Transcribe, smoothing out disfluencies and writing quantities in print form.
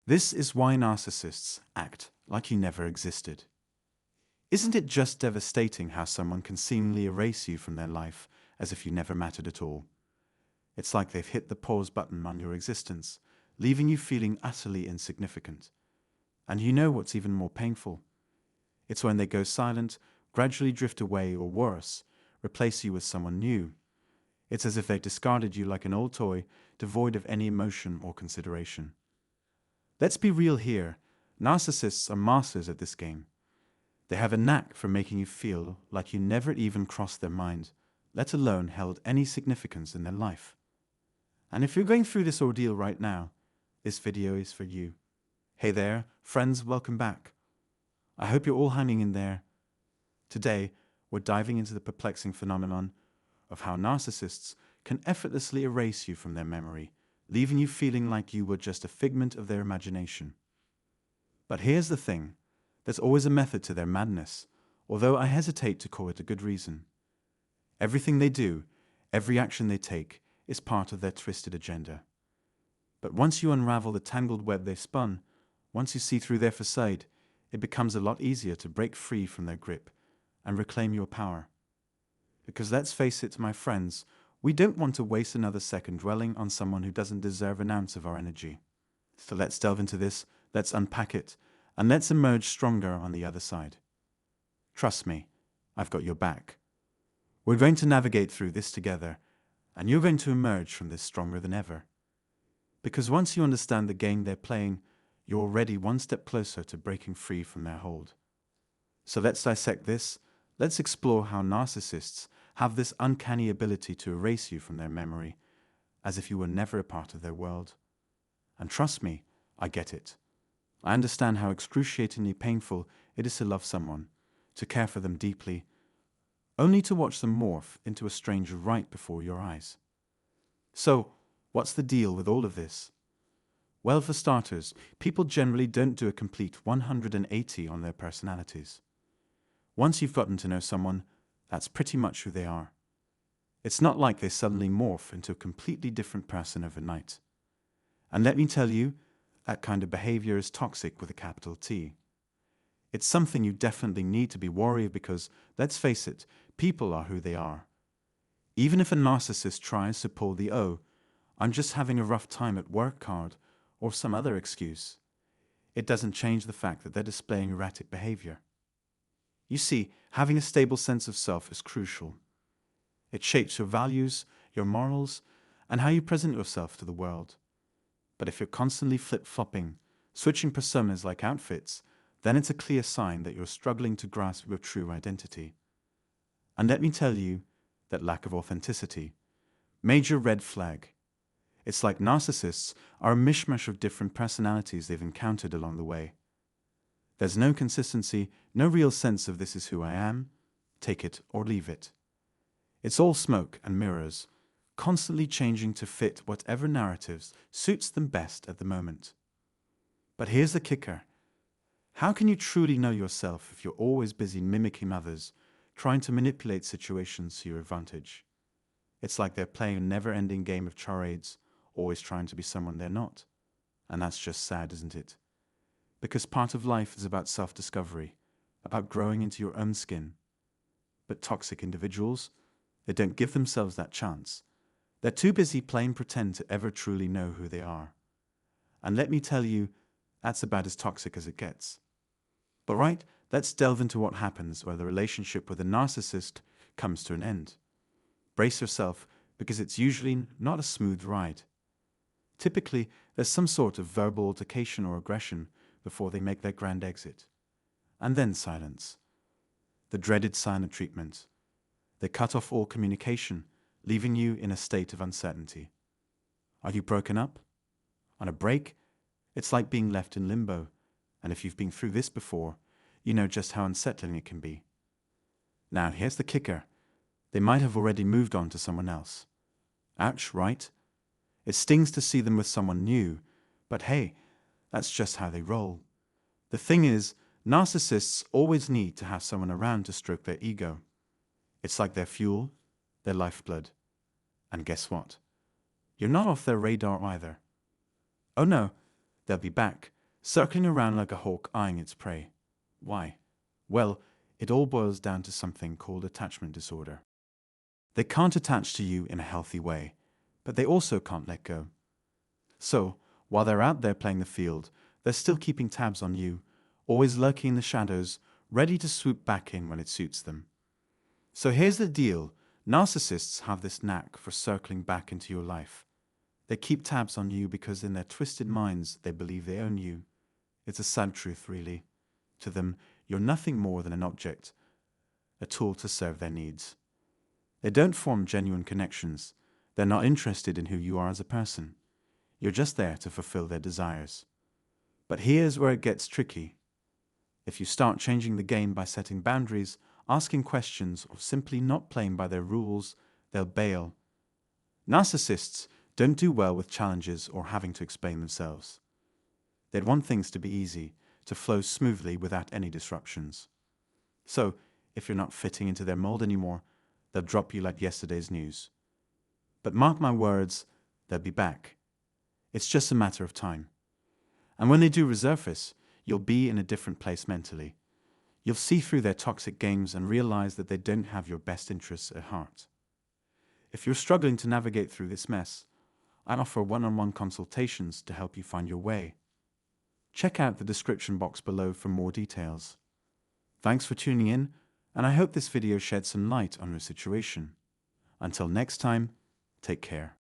This is why narcissists act like you never existed. Isn't it just devastating how someone can seemingly erase you from their life as if you never mattered at all? It's like they've hit the pause button on your existence, leaving you feeling utterly insignificant. And you know what's even more painful? It's when they go silent, gradually drift away, or worse, replace you with someone new. It's as if they discarded you like an old toy, devoid of any emotion or consideration. Let's be real here. Narcissists are masters at this game. They have a knack for making you feel like you never even crossed their mind, let alone held any significance in their life. And if you're going through this ordeal right now, this video is for you. Hey there, friends, welcome back. I hope you're all hanging in there. Today, we're diving into the perplexing phenomenon of how narcissists can effortlessly erase you from their memory, leaving you feeling like you were just a figment of their imagination. But here's the thing, there's always a method to their madness, although I hesitate to call it a good reason. Everything they do, every action they take, is part of their twisted agenda. But once you unravel the tangled web they spun, once you see through their facade, it becomes a lot easier to break free from their grip and reclaim your power. Because let's face it, my friends, we don't want to waste another second dwelling on someone who doesn't deserve an ounce of our energy. So let's delve into this, let's unpack it, and let's emerge stronger on the other side. Trust me, I've got your back. We're going to navigate through this together, and you're going to emerge from this stronger than ever. Because once you understand the game they're playing, you're already one step closer to breaking free from their hold. So let's dissect this. Let's explore how narcissists have this uncanny ability to erase you from their memory, as if you were never a part of their world. And trust me, I get it. I understand how excruciatingly painful it is to love someone, to care for them deeply, only to watch them morph into a stranger right before your eyes. So, what's the deal with all of this? Well, for starters, people generally don't do a complete 180 on their personalities. Once you've gotten to know someone, that's pretty much who they are. It's not like they suddenly morph into a completely different person overnight. And let me tell you, that kind of behavior is toxic with a capital T. It's something you definitely need to be wary of because, let's face it, people are who they are. Even if a narcissist tries to pull the I'm just having a rough time at work card, or some other excuse, it doesn't change the fact that they're displaying erratic behavior. You see, having a stable sense of self is crucial. It shapes your values, your morals, and how you present yourself to the world. But if you're constantly flip-flopping, switching personas like outfits, then it's a clear sign that you're struggling to grasp your true identity. And let me tell you, that lack of authenticity, major red flag. It's like narcissists are a mishmash of different personalities they've encountered along the way. There's no consistency, no real sense of this is who I am, take it or leave it. It's all smoke and mirrors, constantly changing to fit whatever narratives suits them best at the moment. But here's the kicker. How can you truly know yourself if you're always busy mimicking others, trying to manipulate situations to your advantage? It's like they're playing a never-ending game of charades, always trying to be someone they're not. And that's just sad, isn't it? Because part of life is about self-discovery, about growing into your own skin. But toxic individuals, they don't give themselves that chance. They're too busy playing pretend to ever truly know who they are. And let me tell you, that's about as toxic as it gets. But right, let's delve into what happens when the relationship with a narcissist comes to an end. Brace yourself, because it's usually not a smooth ride. Typically, there's some sort of verbal altercation or aggression before they make their grand exit. And then silence. The dreaded silent treatment. They cut off all communication, leaving you in a state of uncertainty. Are you broken up? On a break? It's like being left in limbo, and if you've been through this before, you know just how unsettling it can be. Now, here's the kicker. They might have already moved on to someone else. Ouch, right? It stings to see them with someone new, but hey, that's just how they roll. The thing is, narcissists always need to have someone around to stroke their ego. It's like their fuel, their lifeblood. And guess what? You're not off their radar either. Oh no, they'll be back, circling around like a hawk eyeing its prey. Why? Well, it all boils down to something called attachment disorder. They can't attach to you in a healthy way, but they also can't let go. So, while they're out there playing the field, they're still keeping tabs on you, always lurking in the shadows, ready to swoop back in when it suits them. So here's the deal. Narcissists have this knack for circling back into your life. They keep tabs on you because in their twisted minds they believe they own you. It's a sad truth, really. To them, you're nothing more than an object, a tool to serve their needs. They don't form genuine connections. They're not interested in who you are as a person. You're just there to fulfill their desires. But here's where it gets tricky. If you start changing the game by setting boundaries, asking questions, or simply not playing by their rules, they'll bail. Narcissists don't do well with challenges or having to explain themselves. They'd want things to be easy, to flow smoothly without any disruptions. So, if you're not fitting into their mold anymore, they'll drop you like yesterday's news. But mark my words, they'll be back. It's just a matter of time. And when they do resurface, you'll be in a different place mentally. You'll see through their toxic games and realize that they don't have your best interests at heart. If you're struggling to navigate through this mess, I offer one-on-one consultations to help you find your way. Check out the description box below for more details. Thanks for tuning in, and I hope this video shed some light on your situation. Until next time, take care.